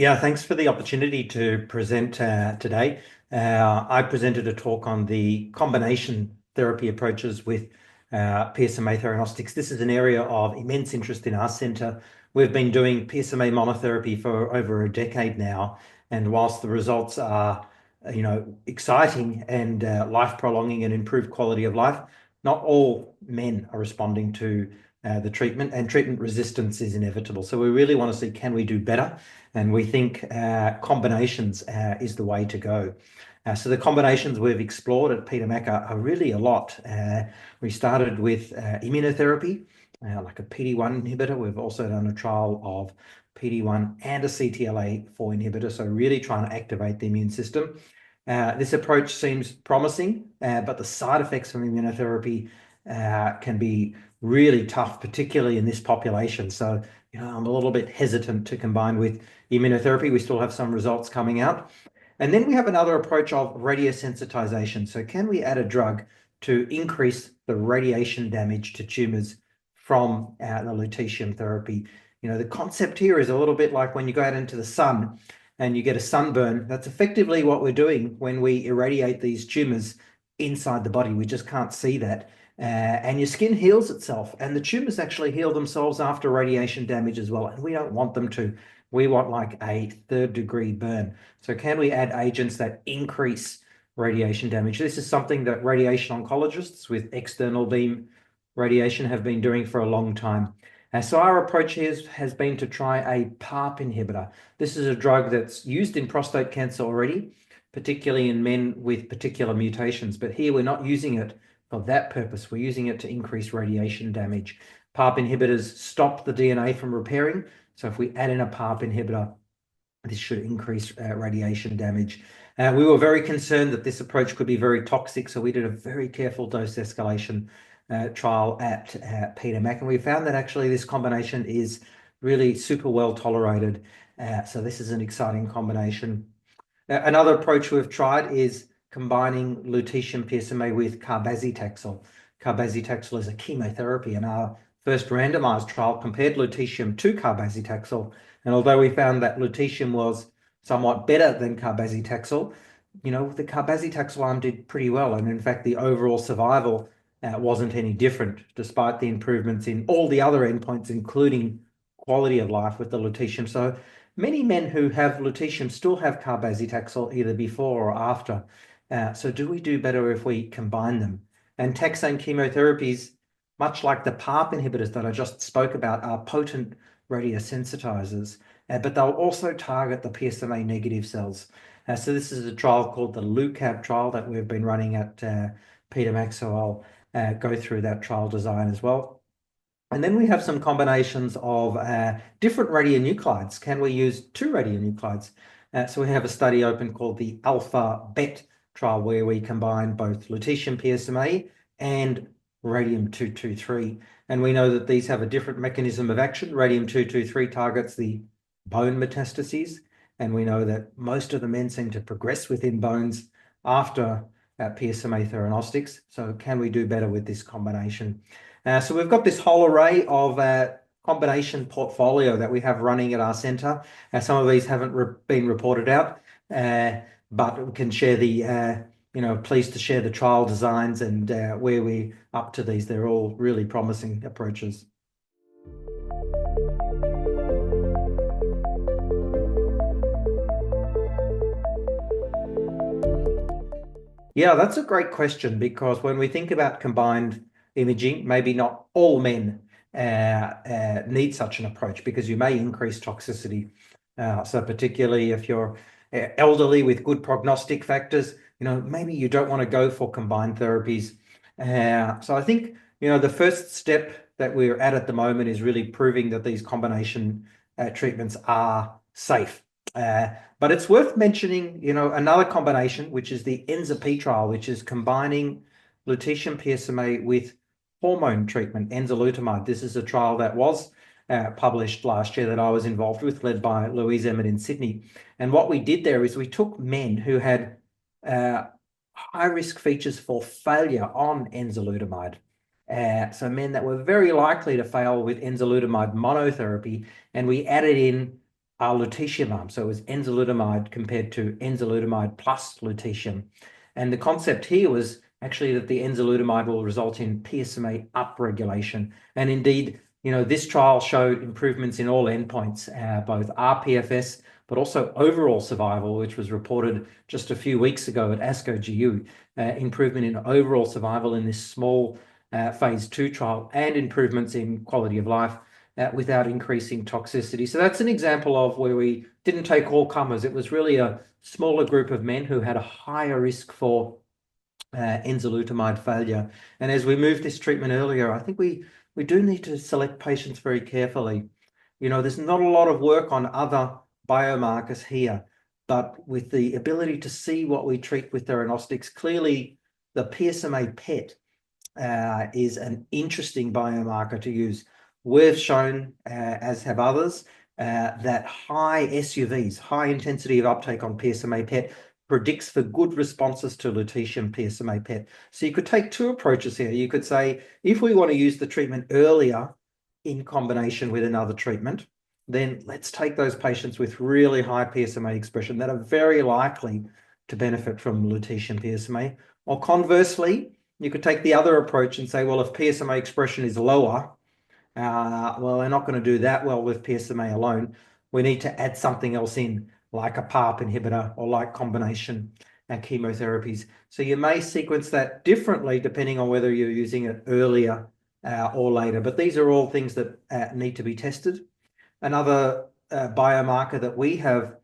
Yeah, thanks for the opportunity to present today. I presented a talk on the combination therapy approaches with PSMA theranostics. This is an area of immense interest in our centre. We've been doing PSMA monotherapy for over a decade now, and whilst the results are, exciting and life prolonging and improved quality of life, not all men are responding to the treatment, and treatment resistance is inevitable. So we really want to see, can we do better? And we think combinations is the way to go. So the combinations we've explored at Peter Mac are really a lot. We started with immunotherapy, like a PD-1 inhibitor. We've also done a trial of PD-1 and a CTLA-4 inhibitor, so really trying to activate the immune system. This approach seems promising, but the side effects from immunotherapy can be really tough, particularly in this population. So, I'm a little bit hesitant to combine with immunotherapy. We still have some results coming out. And then we have another approach of radiosensitization. So can we add a drug to increase the radiation damage to tumors from the lutetium therapy? The concept here is a little bit like when you go out into the sun and you get a sunburn. That's effectively what we're doing when we irradiate these tumors inside the body. We just can't see that. And your skin heals itself, and the tumors actually heal themselves after radiation damage as well. And we don't want them to. We want like a third-degree burn. So can we add agents that increase radiation damage? This is something that radiation oncologists with external beam radiation have been doing for a long time. So our approach here has been to try a PARP inhibitor. This is a drug that's used in prostate cancer already, particularly in men with particular mutations. But here we're not using it for that purpose. We're using it to increase radiation damage. PARP inhibitors stop the DNA from repairing. So if we add in a PARP inhibitor, this should increase radiation damage. We were very concerned that this approach could be very toxic, so we did a very careful dose escalation trial at Peter Mac, and we found that actually this combination is really super well tolerated. So this is an exciting combination. Another approach we've tried is combining lutetium PSMA with carbazitaxel. Carbazitaxel is a chemotherapy, and our first randomized trial compared lutetium to carbazitaxel. And although we found that lutetium was somewhat better than carbazitaxel, the carbazitaxel arm did pretty well. And in fact, the overall survival wasn't any different, despite the improvements in all the other endpoints, including quality of life with the lutetium. So many men who have lutetium still have carbazitaxel either before or after. So do we do better if we combine them? And taxane chemotherapies, much like the PARP inhibitors that I just spoke about, are potent radiosensitizers, but they'll also target the PSMA negative cells. So this is a trial called the LuCap trial that we've been running at Peter Mac, so I'll go through that trial design as well. And then we have some combinations of different radionuclides. Can we use two radionuclides? So we have a study open called the alpha-bet trial where we combine both lutetium PSMA and radium-223. And we know that these have a different mechanism of action. Radium-223 targets the bone metastases, and we know that most of the men seem to progress within bones after PSMA theranostics. So can we do better with this combination? So we've got this whole array of combination portfolio that we have running at our centre. Some of these haven't been reported out, but we can share the, pleased to share the trial designs and where we're up to these. They're all really promising approaches. Yeah, that's a great question, because when we think about combined imaging, maybe not all men need such an approach, because you may increase toxicity. So particularly if you're elderly with good prognostic factors, maybe you don't want to go for combined therapies. So I think, the first step that we're at the moment is really proving that these combination treatments are safe. But it's worth mentioning, another combination, which is the ENZA-p trial, which is combining lutetium PSMA with hormone treatment, enzalutamide. This is a trial that was published last year that I was involved with, led by Louise Emmett in Sydney. And what we did there is we took men who had high-risk features for failure on enzalutamide. So men that were very likely to fail with enzalutamide monotherapy, and we added in our lutetium arm. So it was enzalutamide compared to enzalutamide plus lutetium. And the concept here was actually that the enzalutamide will result in PSMA upregulation. And indeed, this trial showed improvements in all endpoints, both RPFS, but also overall survival, which was reported just a few weeks ago at ASCO GU, improvement in overall survival in this small phase 2 trial, and improvements in quality of life without increasing toxicity. So that's an example of where we didn't take all comers. It was really a smaller group of men who had a higher risk for enzalutamide failure. And as we moved this treatment earlier, I think we do need to select patients very carefully. There's not a lot of work on other biomarkers here, but with the ability to see what we treat with theranostics, clearly the PSMA PET is an interesting biomarker to use. We've shown, as have others, that high SUVs, high intensity of uptake on PSMA PET, predicts for good responses to lutetium PSMA PET. So you could take two approaches here. You could say, if we want to use the treatment earlier in combination with another treatment, then let's take those patients with really high PSMA expression that are very likely to benefit from lutetium PSMA. Or conversely, you could take the other approach and say, well, if PSMA expression is lower, well, they're not going to do that well with PSMA alone. We need to add something else in, like a PARP inhibitor or like combination chemotherapies. So you may sequence that differently depending on whether you're using it earlier or later. But these are all things that need to be tested. Another biomarker that we have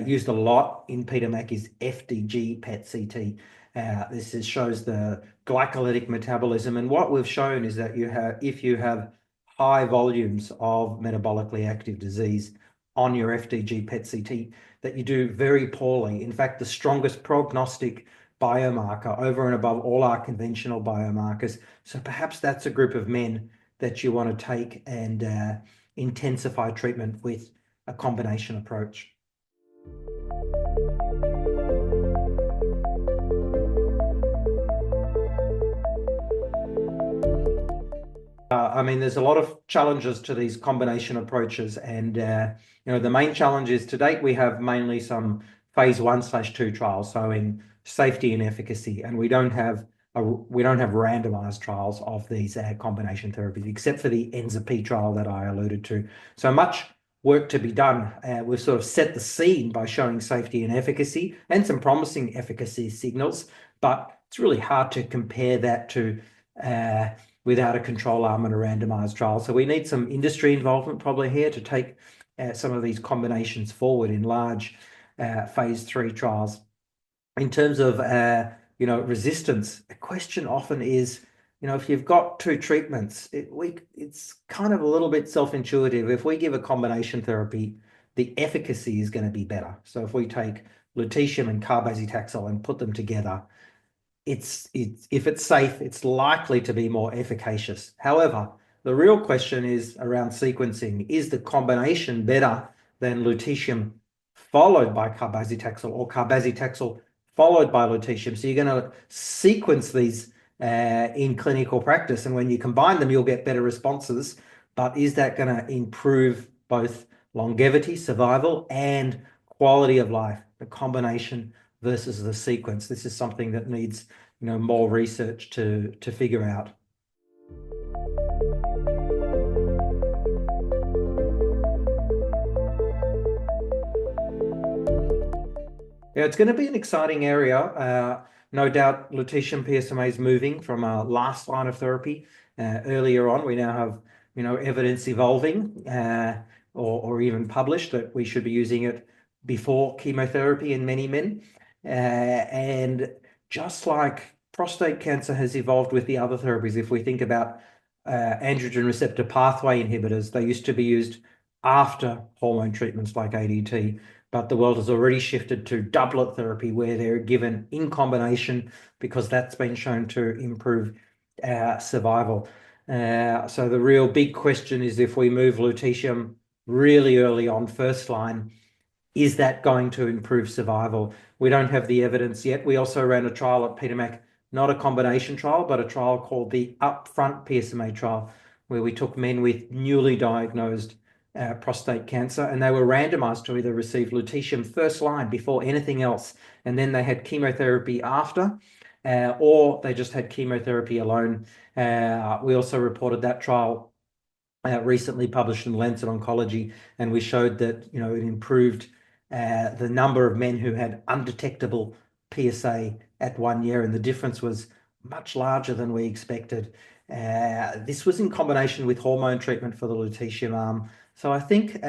used a lot in PDMAC is FDG PET CT. This shows the glycolytic metabolism. And what we've shown is that if you have high volumes of metabolically active disease on your FDG PET CT, that you do very poorly. In fact, the strongest prognostic biomarker over and above all our conventional biomarkers. So perhaps that's a group of men that you want to take and intensify treatment with a combination approach. I mean, there's a lot of challenges to these combination approaches, and the main challenge is to date we have mainly some phase 1/2 trials showing safety and efficacy, and we don't have randomized trials of these combination therapies, except for the ENZA-p trial that I alluded to. So much work to be done. We've sort of set the scene by showing safety and efficacy and some promising efficacy signals, but it's really hard to compare that to without a control arm and a randomized trial. So we need some industry involvement probably here to take some of these combinations forward in large phase 3 trials. In terms of resistance, the question often is, if you've got two treatments, it's kind of a little bit self-intuitive. If we give a combination therapy, the efficacy is going to be better. So if we take lutetium and carbazitaxel and put them together, if it's safe, it's likely to be more efficacious. However, the real question is around sequencing. Is the combination better than lutetium followed by carbazitaxel, or carbazitaxel followed by lutetium? So you're going to sequence these in clinical practice, and when you combine them, you'll get better responses. But is that going to improve both longevity, survival, and quality of life, the combination versus the sequence? This is something that needs more research to figure out. Yeah, it's going to be an exciting area. No doubt lutetium PSMA is moving from a last line of therapy. Earlier on, we now have evidence evolving or even published that we should be using it before chemotherapy in many men. And just like prostate cancer has evolved with the other therapies, if we think about androgen receptor pathway inhibitors, they used to be used after hormone treatments like ADT, but the world has already shifted to doublet therapy where they're given in combination because that's been shown to improve survival. So the real big question is, if we move lutetium really early on first line, is that going to improve survival? We don't have the evidence yet. We also ran a trial at PDMAC, not a combination trial, but a trial called the Upfront PSMA trial, where we took men with newly diagnosed prostate cancer, and they were randomized to either receive lutetium first line before anything else, and then they had chemotherapy after, or they just had chemotherapy alone. We also reported that trial recently published in Lancet Oncology, and we showed that it improved the number of men who had undetectable PSA at 1 year, and the difference was much larger than we expected. This was in combination with hormone treatment for the lutetium arm. So I think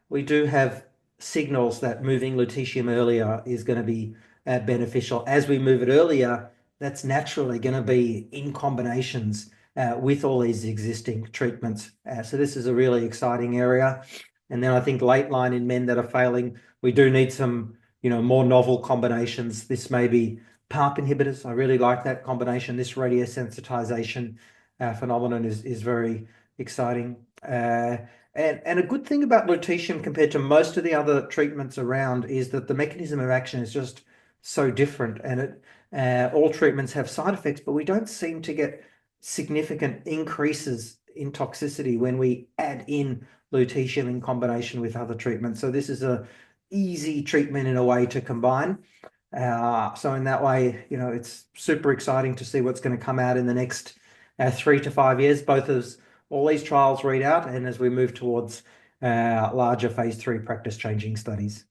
we do have signals that moving lutetium earlier is going to be beneficial. As we move it earlier, that's naturally going to be in combinations with all these existing treatments. So this is a really exciting area. And then I think late line in men that are failing, we do need some, more novel combinations. This may be PARP inhibitors. I really like that combination. This radiosensitization phenomenon is very exciting. And a good thing about lutetium compared to most of the other treatments around is that the mechanism of action is just so different. And all treatments have side effects, but we don't seem to get significant increases in toxicity when we add in lutetium in combination with other treatments. So this is a easy treatment in a way to combine. So in that way, it's super exciting to see what's going to come out in the next 3 to 5 years, both as all these trials read out and as we move towards larger phase 3 practice changing studies.